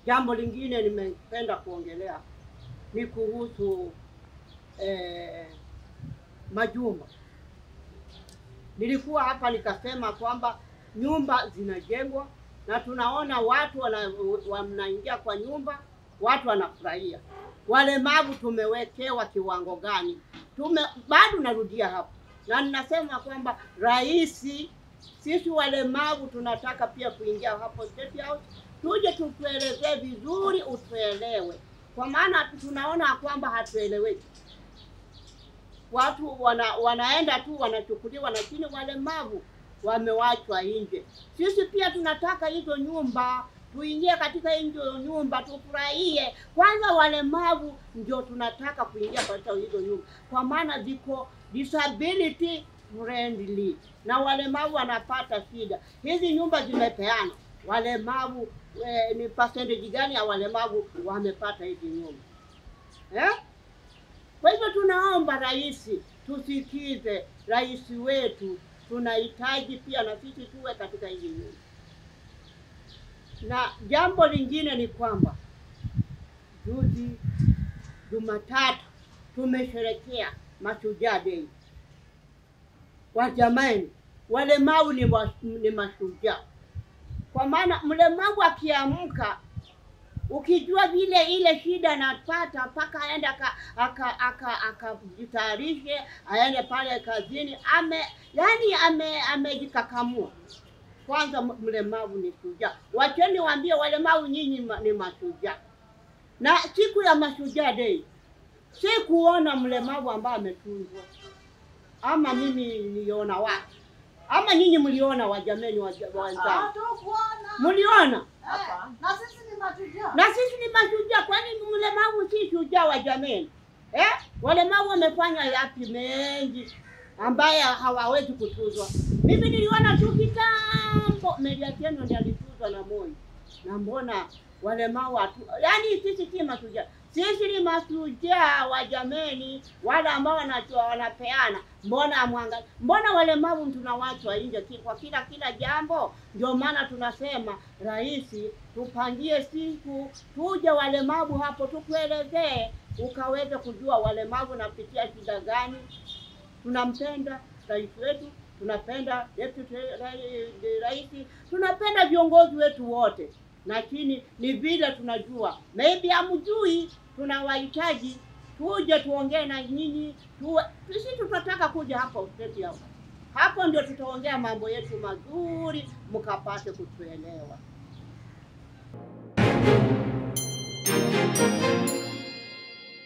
Jambo lingine nimependa kuongelea ni kuhusu majumba. Nilikuwa hapa nikasema kwamba nyumba zinajengwa na tunaona watu wanaingia kwa nyumba, watu wanafurahia. Walemavu tumewekewa kiwango gani? Bado narudia hapo. Na ninasema kwamba rais, sisi walemavu tunataka pia kuingia hapo State House. Tuje tukuelezee vizuri utuelewe. Kwa maana tunaona kwamba hatueleweki. Watu wanaenda tu wanachukuliwa, lakini walemavu wamewachwa nje. Sisi pia tunataka hizo nyumba, tuingie katika hizo nyumba tufurahie. Kwanza walemavu ndio tunataka kuingia katika hizo nyumba, kwa maana ziko disability friendly na walemavu wanapata shida. Hizi nyumba zimepeana walemavu, ni percentage gani ya walemavu wamepata hizi nyumba? Kwa hivyo tunaomba rais, tusikize rais wetu, tunahitaji pia na sisi tuwe katika hizi nyumba. Na jambo lingine ni kwamba juzi Jumatatu tumesherehekea Mashujaa Day. Jamani, walemavu ni mashujaa. Kwa maana mlemavu akiamka, ukijua vile ile shida anapata mpaka aende akajitayarishe aende pale kazini, amejikakamua. Kwanza mlemavu ni shujaa. Wacheni waambie walemavu nyinyi ni mashujaa. Na siku ya Mashujaa Day, si kuona mlemavu ambaye ametunzwa. Ama mimi niliona wapi? Ama nyinyi mliona wajameni wenzangu? Mliona? Na sisi ni mashujaa. Na sisi ni mashujaa, kwani mlemavu si shujaa wajameni? Walemavu wamefanya yapi mengi ambaye hawawezi kutuzwa. Mimi niliona tu kitambo Meja Teno ndiye alituzwa na Moi. Na mbona walemavu sisi si mashujaa. Sisi ni mashujaa wajameni, wale ambao wanapeana. Mbona walemavu tunawachwa nje kwa kila jambo? Ndio maana tunasema rais, tupangie siku tuje walemavu hapo tukuelezee, ukaweze kujua walemavu napitia shida gani. Tunampenda rais wetu, tunapenda deputy rais, tunapenda viongozi wetu wote. Lakini ni vile tunajua, maybe hamjui, tunawahitaji tuje tuongee na nyinyi. Sisi tutataka kuja hapo State House. Hapo ndio tutaongea mambo yetu mazuri, mkapate kutuelewa.